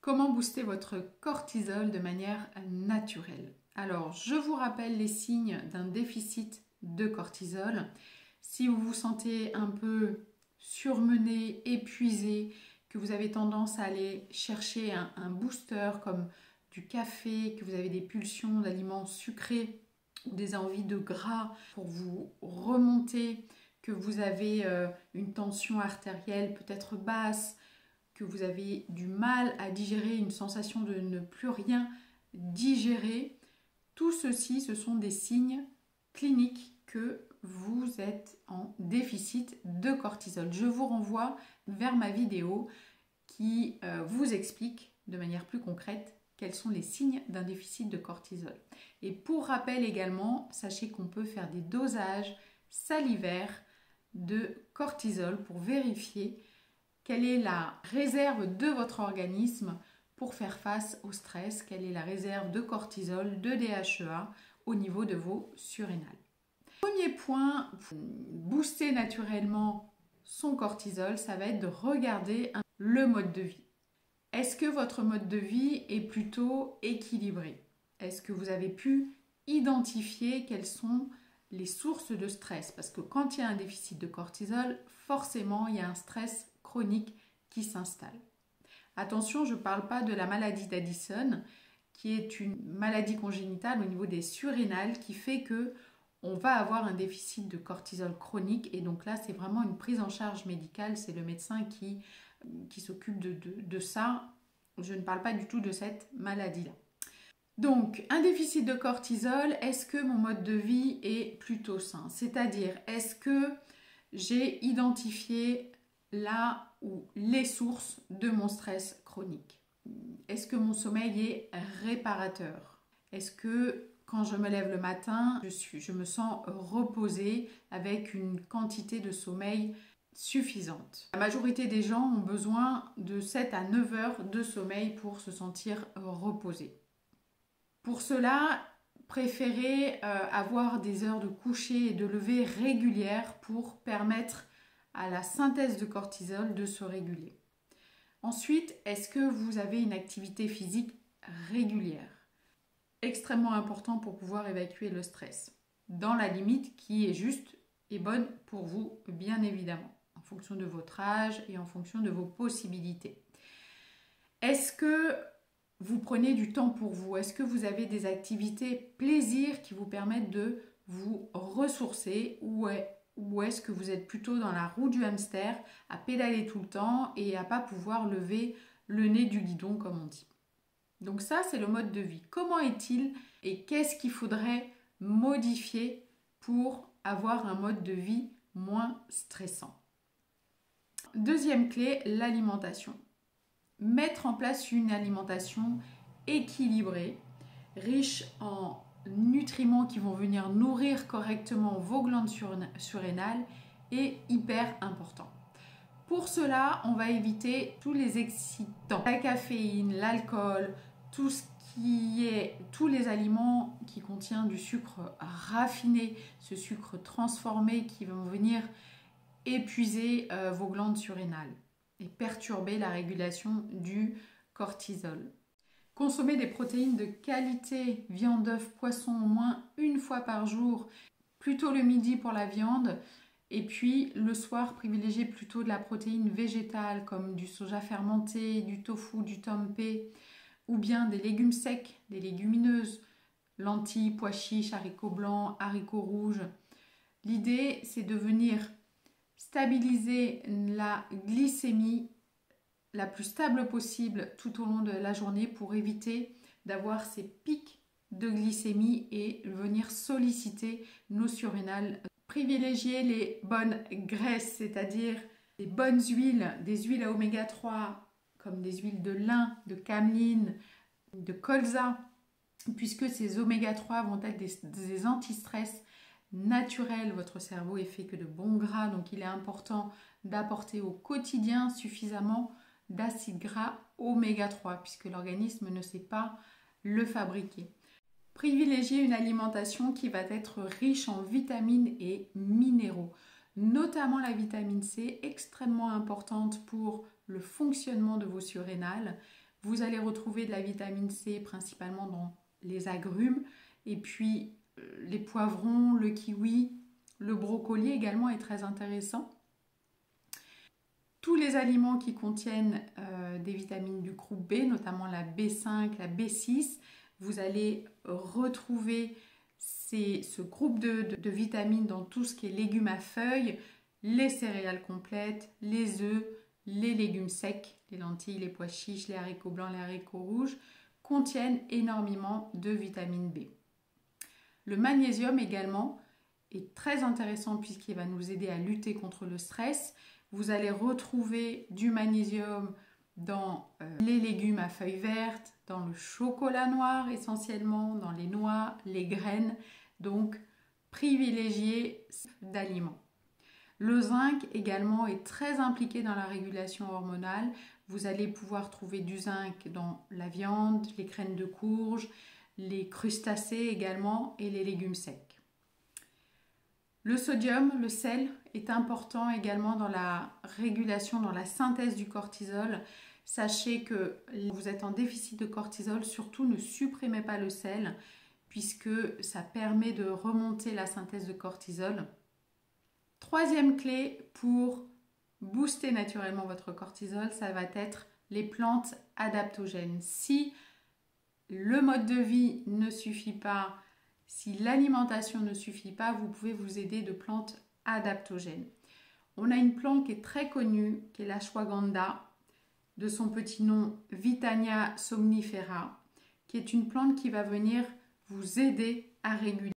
Comment booster votre cortisol de manière naturelle? Alors, je vous rappelle les signes d'un déficit de cortisol. Si vous vous sentez un peu surmené, épuisé, que vous avez tendance à aller chercher un booster comme du café, que vous avez des pulsions d'aliments sucrés ou des envies de gras pour vous remonter, que vous avez une tension artérielle peut-être basse, que vous avez du mal à digérer, une sensation de ne plus rien digérer, tout ceci, ce sont des signes cliniques que vous êtes en déficit de cortisol. Je vous renvoie vers ma vidéo qui vous explique de manière plus concrète quels sont les signes d'un déficit de cortisol. Et pour rappel également, sachez qu'on peut faire des dosages salivaires de cortisol pour vérifier quelle est la réserve de votre organisme pour faire face au stress, quelle est la réserve de cortisol, de DHEA au niveau de vos surrénales. Premier point, pour booster naturellement son cortisol, ça va être de regarder le mode de vie. Est-ce que votre mode de vie est plutôt équilibré? Est-ce que vous avez pu identifier quelles sont les sources de stress? Parce que quand il y a un déficit de cortisol, forcément, il y a un stress chronique qui s'installe. Attention, je ne parle pas de la maladie d'Addison, qui est une maladie congénitale au niveau des surrénales qui fait que on va avoir un déficit de cortisol chronique et donc là, c'est vraiment une prise en charge médicale, c'est le médecin qui s'occupe de ça. Je ne parle pas du tout de cette maladie-là. Donc, un déficit de cortisol, est-ce que mon mode de vie est plutôt sain? C'est-à-dire, est-ce que j'ai identifié là où les sources de mon stress chronique? Est-ce que mon sommeil est réparateur? Est-ce que quand je me lève le matin, je me sens reposée avec une quantité de sommeil suffisante? La majorité des gens ont besoin de 7 à 9 heures de sommeil pour se sentir reposés. Pour cela, préférez avoir des heures de coucher et de lever régulières pour permettre à la synthèse de cortisol de se réguler. Ensuite, est-ce que vous avez une activité physique régulière? Extrêmement important pour pouvoir évacuer le stress, dans la limite qui est juste et bonne pour vous, bien évidemment, en fonction de votre âge et en fonction de vos possibilités. Est-ce que vous prenez du temps pour vous? Est-ce que vous avez des activités plaisir qui vous permettent de vous ressourcer ou est-ce que vous êtes plutôt dans la roue du hamster à pédaler tout le temps et à pas pouvoir lever le nez du guidon comme on dit? Donc ça, c'est le mode de vie. Comment est-il et qu'est-ce qu'il faudrait modifier pour avoir un mode de vie moins stressant? Deuxième clé, l'alimentation. Mettre en place une alimentation équilibrée, riche en nutriments qui vont venir nourrir correctement vos glandes surrénales est hyper important. Pour cela, on va éviter tous les excitants, la caféine, l'alcool, tous les aliments qui contiennent du sucre raffiné, ce sucre transformé qui vont venir épuiser vos glandes surrénales et perturber la régulation du cortisol. Consommez des protéines de qualité, viande, œufs, poisson au moins une fois par jour, plutôt le midi pour la viande. Et puis le soir, privilégiez plutôt de la protéine végétale comme du soja fermenté, du tofu, du tempeh ou bien des légumes secs, des légumineuses, lentilles, pois chiches, haricots blancs, haricots rouges. L'idée, c'est de venir stabiliser la glycémie la plus stable possible tout au long de la journée pour éviter d'avoir ces pics de glycémie et venir solliciter nos surrénales. Privilégiez les bonnes graisses, c'est-à-dire les bonnes huiles, des huiles à oméga 3 comme des huiles de lin, de cameline, de colza, puisque ces oméga 3 vont être des anti-stress naturels. Votre cerveau est fait que de bons gras, donc il est important d'apporter au quotidien suffisamment d'acides gras oméga 3, puisque l'organisme ne sait pas le fabriquer. Privilégiez une alimentation qui va être riche en vitamines et minéraux, notamment la vitamine C, extrêmement importante pour le fonctionnement de vos surrénales, Vous allez retrouver de la vitamine C principalement dans les agrumes et puis les poivrons, le kiwi, le brocoli également est très intéressant. Tous les aliments qui contiennent des vitamines du groupe B, notamment la B5, la B6, vous allez retrouver ce groupe de vitamines dans tout ce qui est légumes à feuilles, les céréales complètes, les œufs, les légumes secs, les lentilles, les pois chiches, les haricots blancs, les haricots rouges, contiennent énormément de vitamine B. Le magnésium également est très intéressant puisqu'il va nous aider à lutter contre le stress. Vous allez retrouver du magnésium dans les légumes à feuilles vertes, dans le chocolat noir essentiellement, dans les noix, les graines. Donc, privilégiez d'aliments. Le zinc également est très impliqué dans la régulation hormonale. Vous allez pouvoir trouver du zinc dans la viande, les graines de courge, les crustacés également et les légumes secs. Le sodium, le sel, est important également dans la régulation, dans la synthèse du cortisol. Sachez que vous êtes en déficit de cortisol, surtout ne supprimez pas le sel puisque ça permet de remonter la synthèse de cortisol. Troisième clé pour booster naturellement votre cortisol, ça va être les plantes adaptogènes. Si le mode de vie ne suffit pas, si l'alimentation ne suffit pas, vous pouvez vous aider de plantes adaptogènes. On a une plante qui est très connue, qui est l'ashwagandha, de son petit nom Witania somnifera, qui est une plante qui va venir vous aider à réguler